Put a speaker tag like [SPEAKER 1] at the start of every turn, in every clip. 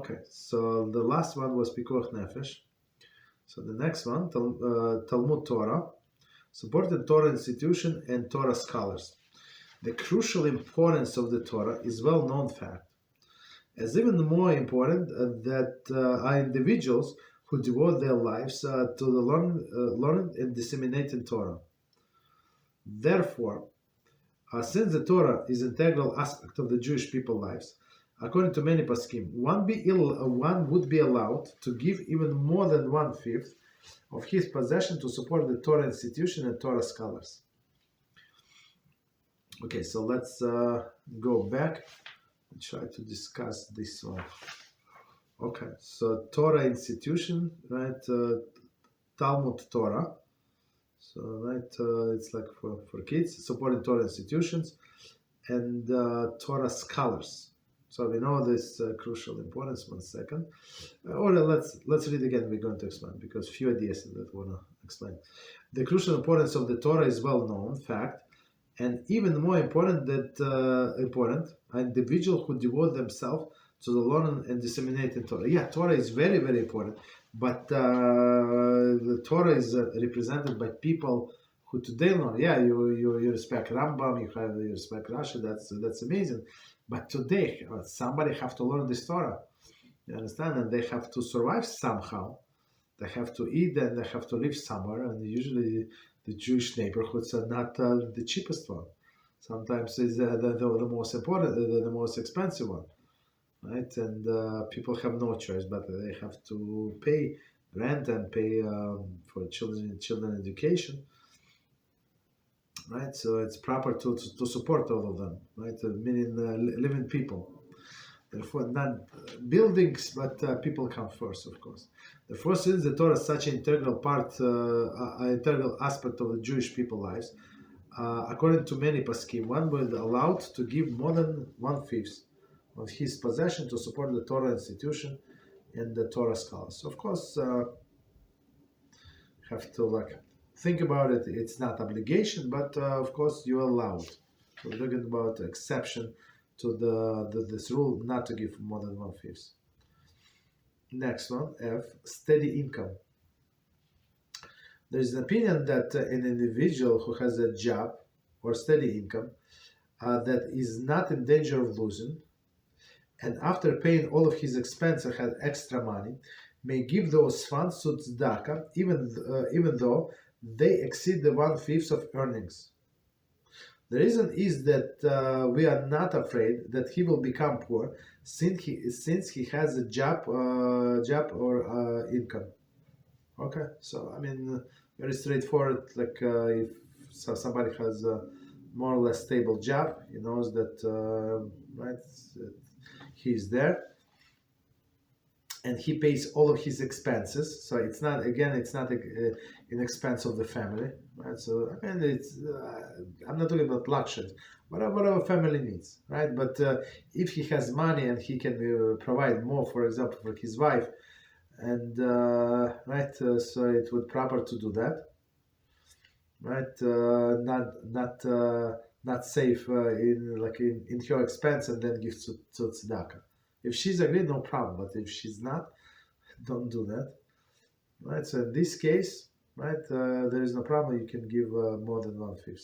[SPEAKER 1] Okay, so the last one was Pikuach Nefesh. So the next one, Talmud Torah, supported Torah institution and Torah scholars. The crucial importance of the Torah is well-known fact. As even more important that are individuals who devote their lives to the learned and disseminating Torah. Therefore, since the Torah is an integral aspect of the Jewish people's lives, according to many poskim, one would be allowed to give even more than 1/5 of his possession to support the Torah institution and Torah scholars. Okay, so let's go back and try to discuss this one. Okay, so Torah institution, right? Talmud Torah. So, right, it's like for kids, supporting Torah institutions and Torah scholars. So we know this crucial importance. 1 second. Or let's read again. We're going to explain because few ideas that we want to explain. The crucial importance of the Torah is well known fact, and even more important are individuals who devote themselves to the learning and disseminating Torah. Yeah, Torah is very, very important, but the Torah is represented by people who today learn. Yeah, you respect Rambam, you respect Rashi. That's amazing. But today, somebody have to learn this Torah. You understand? And they have to survive somehow. They have to eat and they have to live somewhere. And usually, the Jewish neighborhoods are not the cheapest one. Sometimes it's the most important, the most expensive one, right? And people have no choice, but they have to pay rent and pay for children education. Right, so it's proper to support all of them, right? Meaning living people. Therefore, not buildings, but people come first, of course. Therefore, since the Torah is such an integral part, an integral aspect of the Jewish people's lives, according to many poskim, one will be allowed to give more than 1/5 of his possession to support the Torah institution and the Torah scholars. Of course, have to think about it. It's not obligation, but of course you're allowed. So we're talking about exception to this rule not to give more than 1/5. Next one, F, steady income. There is an opinion that an individual who has a job or steady income that is not in danger of losing, and after paying all of his expenses had extra money, may give those funds to Tzedakah, even though they exceed the 1/5 of earnings. The reason is that we are not afraid that he will become poor since he has a job or income. Okay, so I mean, very straightforward. Like if somebody has a more or less stable job, he knows that right, he's there. And he pays all of his expenses, so it's not an expense of the family, right? So I mean, it's I'm not talking about luxuries, whatever family needs, right? But if he has money and he can provide more, for example, for his wife, and right, so it would proper to do that, right? Not save in her expense and then give to tzedakah. If she's agreed, no problem. But if she's not, don't do that. Right. So in this case, right, there is no problem. You can give more than 1/5.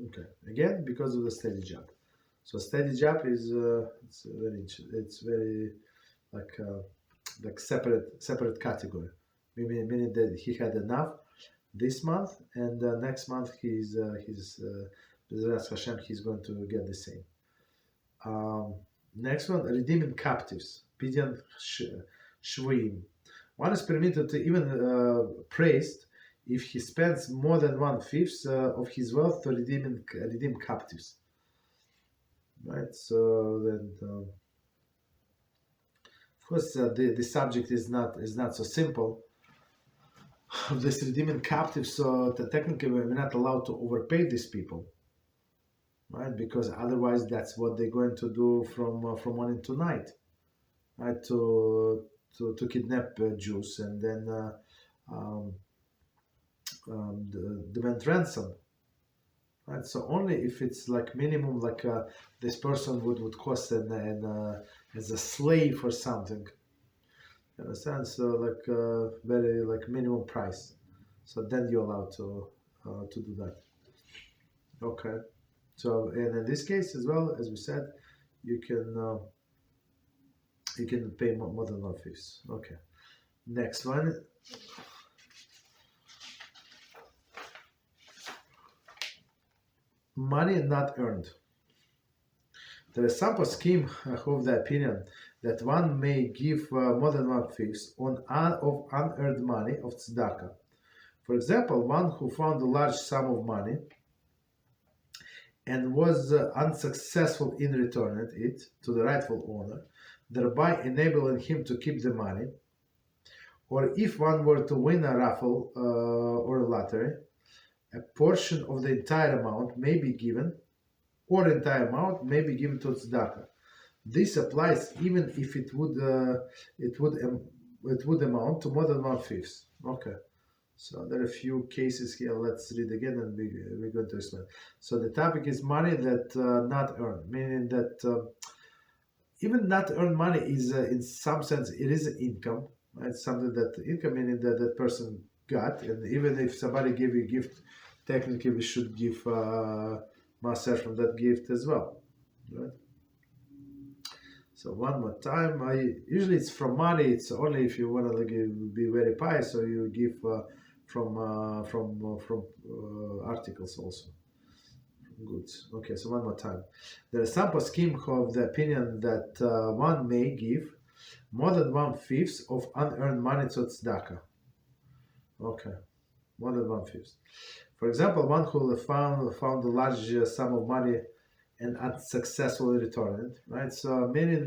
[SPEAKER 1] Okay. Again, because of the steady job. So steady job is it's very like separate category. Meaning that he had enough this month, and next month he's Beezrat Hashem, he's going to get the same. Next one, redeeming captives. Pidyan Shvuim. One is permitted to even praised if he spends more than 1/5 of his wealth to redeem captives. Right. So then, of course, the subject is not so simple. This redeeming captives. So technically, we're not allowed to overpay these people. Right, because otherwise that's what they're going to do from morning to night, right? To kidnap Jews and then demand ransom, right? So only if it's like minimum, like this person would cost as a slave or something. You understand? So like very like minimum price. So then you're allowed to do that. Okay. So and in this case as well, as we said, you can pay more than 1/5. Okay. Next one. Money not earned. There is some poskim of the opinion that one may give more than 1/5 of unearned money of tzedakah. For example, one who found a large sum of money and was unsuccessful in returning it to the rightful owner, thereby enabling him to keep the money. Or if one were to win a raffle or a lottery, a portion of the entire amount may be given, or entire amount may be given to tzedakah. This applies even if it would amount to more than 1/5. Okay. So there are a few cases here. Let's read again and we're going to explain. So the topic is money that not earned, meaning that even not earned money is in some sense it is an income, right? Something that income meaning that that person got, and even if somebody gave you a gift, technically we should give Maaser from that gift as well, right? So one more time, usually it's from money. It's only if you want to be very pious, so you give from articles also, from goods. Okay, so one more time. There are some poskim of the opinion that one may give more than 1/5 of unearned money to tzedakah. Okay, more than 1/5. For example, one who found a large sum of money and unsuccessfully returned it, right? So meaning,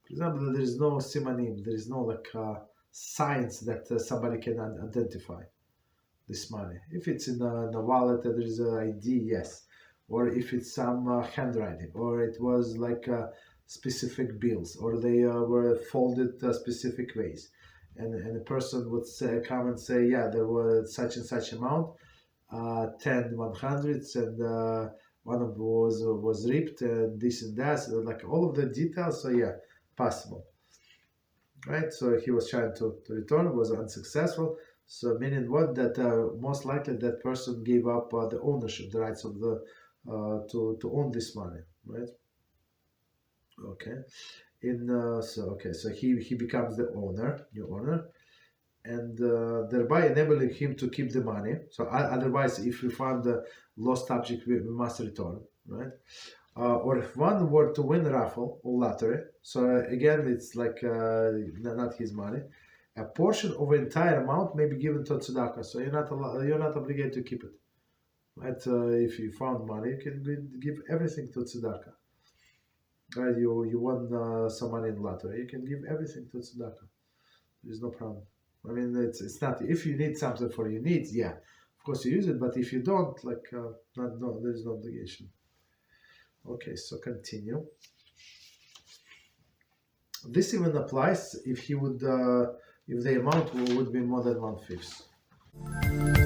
[SPEAKER 1] for example, there is no simanim, there is no like signs that somebody can identify this money. If it's in a wallet, there is an ID, yes. Or if it's some handwriting, or it was like specific bills, or they were folded specific ways. And a person would come and say, yeah, there was such and such amount, 10 100s, and one of was ripped, and this and that, so like all of the details. So yeah, possible, right? So he was trying to return, was unsuccessful. So meaning what, that most likely that person gave up the ownership, the rights of the to own this money, right? Okay. So he becomes the new owner, and thereby enabling him to keep the money. So otherwise, if we find the lost object, we must return, right? Or if one were to win a raffle or lottery, so again, it's like not his money. A portion of the entire amount may be given to tzedakah. So you're not obligated to keep it, right? If you found money, you can give everything to tzedakah. Right? You won some money in lottery, you can give everything to tzedakah. There's no problem. I mean, it's not, if you need something for your needs, yeah, of course you use it. But if you don't, like, there's no obligation. Okay, so continue. This even applies if he would, if the amount would be more than 1/5.